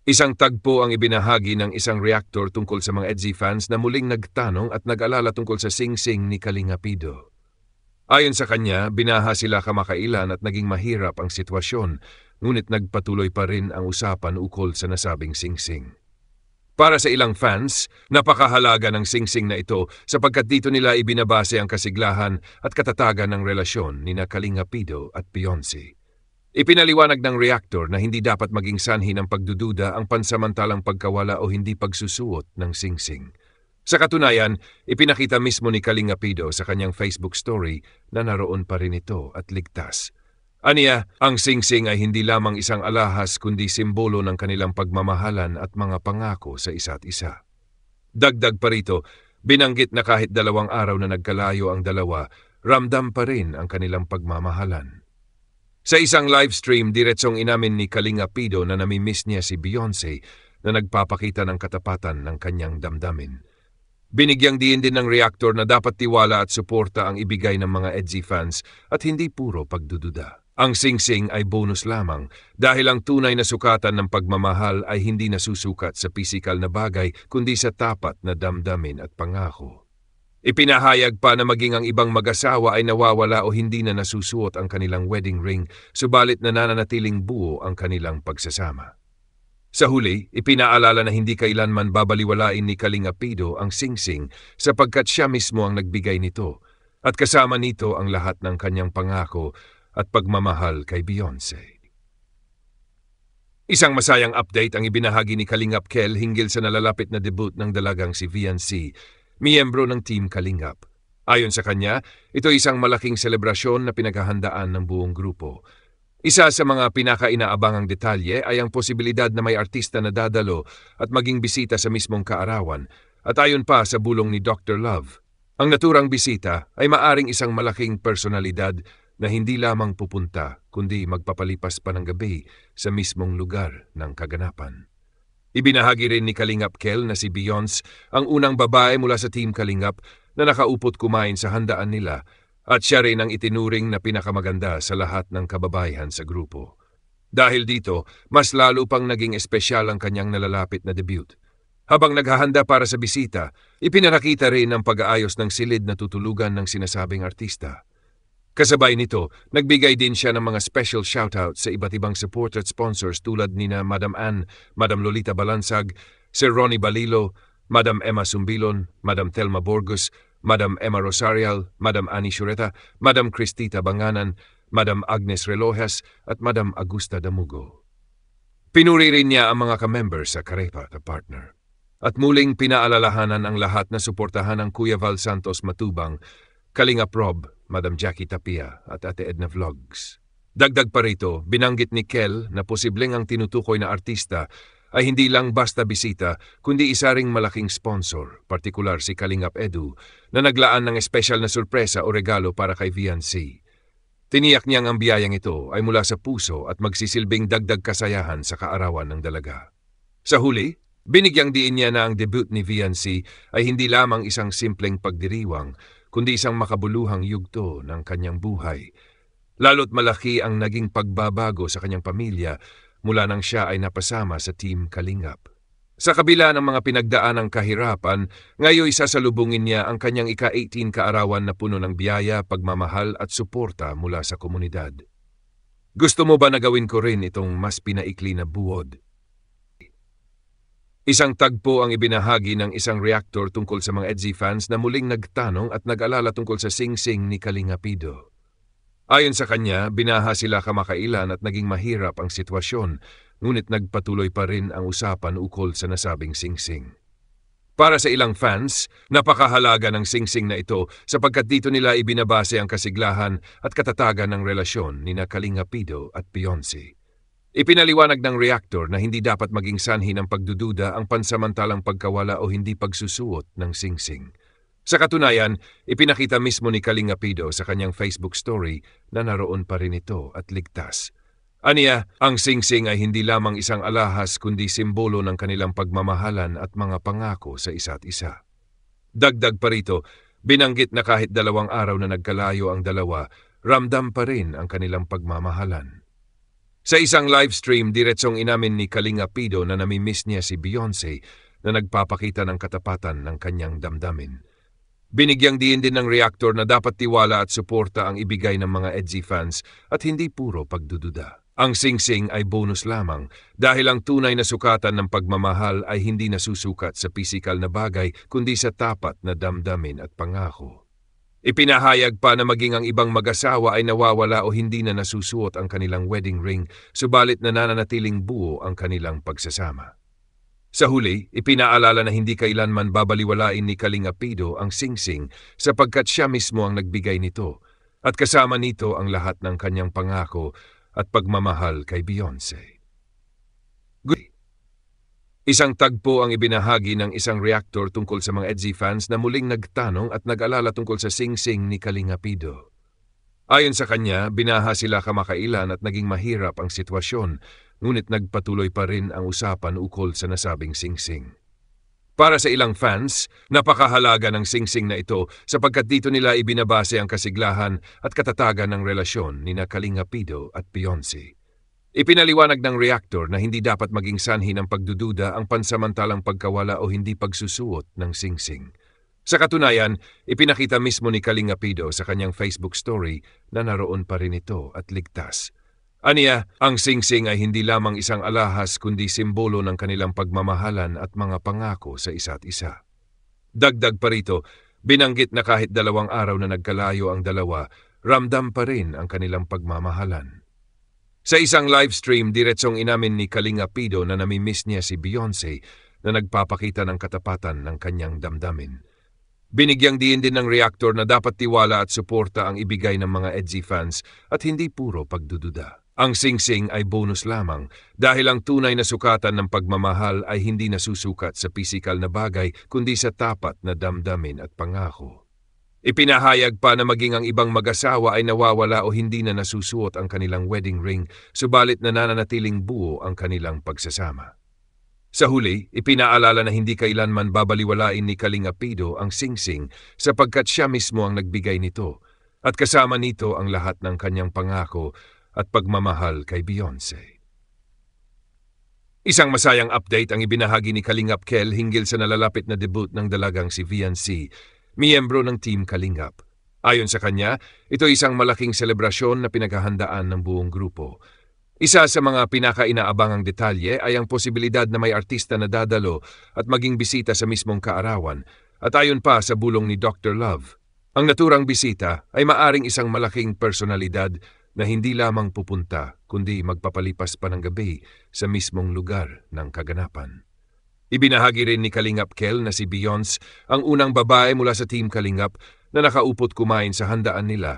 Isang tagpo ang ibinahagi ng isang reactor tungkol sa mga EDSI fans na muling nagtanong at nag-alala tungkol sa sing-sing ni Kalinga Pido. Ayon sa kanya, binaha sila kamakailan at naging mahirap ang sitwasyon, ngunit nagpatuloy pa rin ang usapan ukol sa nasabing sing-sing. Para sa ilang fans, napakahalaga ng sing-sing na ito sapagkat dito nila ibinabase ang kasiglahan at katatagan ng relasyon ni Kalinga Pido at Beyonce. Ipinaliwanag ng reactor na hindi dapat maging sanhi ng pagdududa ang pansamantalang pagkawala o hindi pagsusuot ng sing-sing. Sa katunayan, ipinakita mismo ni Kalinga Pido sa kanyang Facebook story na naroon pa rin ito at ligtas. Aniya, ang sing-sing ay hindi lamang isang alahas kundi simbolo ng kanilang pagmamahalan at mga pangako sa isa't isa. Dagdag pa rito, binanggit na kahit 2 araw na nagkalayo ang dalawa, ramdam pa rin ang kanilang pagmamahalan. Sa isang livestream, diretsong inamin ni Kalinga Pido na namimiss niya si Beyonce na nagpapakita ng katapatan ng kanyang damdamin. Binigyang diin din ng reactor na dapat tiwala at suporta ang ibigay ng mga EDSI fans at hindi puro pagdududa. Ang sing-sing ay bonus lamang dahil ang tunay na sukatan ng pagmamahal ay hindi nasusukat sa pisikal na bagay kundi sa tapat na damdamin at pangako. Ipinahayag pa na maging ang ibang mag-asawa ay nawawala o hindi na nasusuot ang kanilang wedding ring, subalit nananatiling buo ang kanilang pagsasama. Sa huli, ipinaalala na hindi kailanman babaliwalain ni Kalinga Pido ang sing-sing sapagkat siya mismo ang nagbigay nito at kasama nito ang lahat ng kanyang pangako at pagmamahal kay Beyonce. Isang masayang update ang ibinahagi ni Kalingap Kel hinggil sa nalalapit na debut ng dalagang si Viancy, miyembro ng Team Kalingap. Ayon sa kanya, ito isang malaking selebrasyon na pinaghahandaan ng buong grupo. Isa sa mga pinaka-inaabangang detalye ay ang posibilidad na may artista na dadalo at maging bisita sa mismong kaarawan at ayon pa sa bulong ni Dr. Love. Ang naturang bisita ay maaring isang malaking personalidad na hindi lamang pupunta kundi magpapalipas pa ng gabi sa mismong lugar ng kaganapan. Ibinahagi rin ni Kalingap Kel na si Beyonce ang unang babae mula sa Team Kalingap na nakaupot kumain sa handaan nila at siya rin ang itinuring na pinakamaganda sa lahat ng kababayan sa grupo. Dahil dito, mas lalo pang naging espesyal ang kanyang nalalapit na debut. Habang naghahanda para sa bisita, ipinakita rin ang pag-aayos ng silid na tutulugan ng sinasabing artista. Kasabay nito, nagbigay din siya ng mga special shoutout sa iba't ibang support at sponsors tulad nina Madam Ann, Madam Lolita Balansag, Sir Ronnie Balilo, Madam Emma Sumbilon, Madam Thelma Borgus, Madam Emma Rosarial, Madam Annie Shureta, Madam Cristita Banganan, Madam Agnes Relojas at Madam Augusta Damugo. Pinuri rin niya ang mga ka-member sa Karepa at partner. At muling pinaalalahanan ang lahat na suportahan ng Kuya Val Santos Matubang, Kalingap Rob, Madam Jackie Tapia at Ate Edna Vlogs. Dagdag pa rito, binanggit ni Kel na posibleng ang tinutukoy na artista ay hindi lang basta bisita kundi isa ring malaking sponsor, partikular si Kalingap Edu, na naglaan ng espesyal na sorpresa o regalo para kay Viancy. Tiniyak niyang ang biyayang ito ay mula sa puso at magsisilbing dagdag kasayahan sa kaarawan ng dalaga. Sa huli, binigyang diin niya na ang debut ni Viancy ay hindi lamang isang simpleng pagdiriwang, kundi isang makabuluhang yugto ng kanyang buhay. Lalo't malaki ang naging pagbabago sa kanyang pamilya mula nang siya ay napasama sa Team Kalingap. Sa kabila ng mga pinagdaanang kahirapan, ngayon sasalubungin niya ang kanyang ika-18 kaarawan na puno ng biyaya, pagmamahal at suporta mula sa komunidad. Gusto mo ba na gawin ko rin itong mas pinaikli na buod? Isang tagpo ang ibinahagi ng isang reactor tungkol sa mga EDSI fans na muling nagtanong at nag-alala tungkol sa sing-sing ni Kalinga Pido. Ayon sa kanya, binaha sila kamakailan at naging mahirap ang sitwasyon, ngunit nagpatuloy pa rin ang usapan ukol sa nasabing sing-sing. Para sa ilang fans, napakahalaga ng sing-sing na ito sapagkat dito nila ibinabase ang kasiglahan at katatagan ng relasyon ni Kalinga Pido at Beyonce. Ipinaliwanag ng reactor na hindi dapat maging sanhi ng pagdududa ang pansamantalang pagkawala o hindi pagsusuot ng sing-sing. Sa katunayan, ipinakita mismo ni Kalinga Pido sa kanyang Facebook story na naroon pa rin ito at ligtas. Aniya, ang sing-sing ay hindi lamang isang alahas kundi simbolo ng kanilang pagmamahalan at mga pangako sa isa't isa. Dagdag pa rito, binanggit na kahit 2 araw na nagkalayo ang dalawa, ramdam pa rin ang kanilang pagmamahalan. Sa isang livestream, diretsong inamin ni Kalinga Pido na namimiss niya si Beyonce na nagpapakita ng katapatan ng kanyang damdamin. Binigyang diin din ng reactor na dapat tiwala at suporta ang ibigay ng mga EDSI fans at hindi puro pagdududa. Ang singsing ay bonus lamang dahil ang tunay na sukatan ng pagmamahal ay hindi nasusukat sa pisikal na bagay kundi sa tapat na damdamin at pangako. Ipinahayag pa na maging ang ibang mag-asawa ay nawawala o hindi na nasusuot ang kanilang wedding ring, subalit nananatiling buo ang kanilang pagsasama. Sa huli, ipinaalala na hindi kailanman babaliwalain ni Kalinga Pido ang singsing sapagkat siya mismo ang nagbigay nito at kasama nito ang lahat ng kanyang pangako at pagmamahal kay Beyonce. Isang tagpo ang ibinahagi ng isang reactor tungkol sa mga EDSI fans na muling nagtanong at nag-alala tungkol sa singsing ni Kalinga Pido. Ayon sa kanya, binaha sila kamakailan at naging mahirap ang sitwasyon, ngunit nagpatuloy pa rin ang usapan ukol sa nasabing singsing. Para sa ilang fans, napakahalaga ng singsing na ito sapagkat dito nila ibinabase ang kasiglahan at katatagan ng relasyon ni Kalinga Pido at Beyonce. Ipinaliwanag ng reactor na hindi dapat maging sanhi ng pagdududa ang pansamantalang pagkawala o hindi pagsusuot ng singsing. Sa katunayan, ipinakita mismo ni Kalinga Pido sa kanyang Facebook story na naroon pa rin ito at ligtas. Aniya, ang singsing ay hindi lamang isang alahas kundi simbolo ng kanilang pagmamahalan at mga pangako sa isa't isa. Dagdag pa rito, binanggit na kahit 2 araw na nagkalayo ang dalawa, ramdam pa rin ang kanilang pagmamahalan. Sa isang livestream, diretsong inamin ni Kalinga Pido na namimiss niya si Beyonce na nagpapakita ng katapatan ng kanyang damdamin. Binigyang diin din ng reactor na dapat tiwala at suporta ang ibigay ng mga EDSI fans at hindi puro pagdududa. Ang singsing ay bonus lamang dahil ang tunay na sukatan ng pagmamahal ay hindi nasusukat sa pisikal na bagay kundi sa tapat na damdamin at pangako. Ipinahayag pa na maging ang ibang mag-asawa ay nawawala o hindi na nasusuot ang kanilang wedding ring, subalit nananatiling buo ang kanilang pagsasama. Sa huli, ipinaalala na hindi kailanman babaliwalain ni Kalinga Pido ang singsing sapagkat siya mismo ang nagbigay nito at kasama nito ang lahat ng kanyang pangako at pagmamahal kay Beyonce. Isang masayang update ang ibinahagi ni Kalingap Kel hinggil sa nalalapit na debut ng dalagang si VNC, miyembro ng Team Kalingap. Ayon sa kanya, ito isang malaking selebrasyon na pinaghahandaan ng buong grupo. Isa sa mga pinaka-inaabangang detalye ay ang posibilidad na may artista na dadalo at maging bisita sa mismong kaarawan, at ayon pa sa bulong ni Dr. Love, ang naturang bisita ay maaring isang malaking personalidad na hindi lamang pupunta kundi magpapalipas pa ng gabi sa mismong lugar ng kaganapan. Ibinahagi rin ni Kalingap Kel na si Beyonce ang unang babae mula sa Team Kalingap na nakaupot kumain sa handaan nila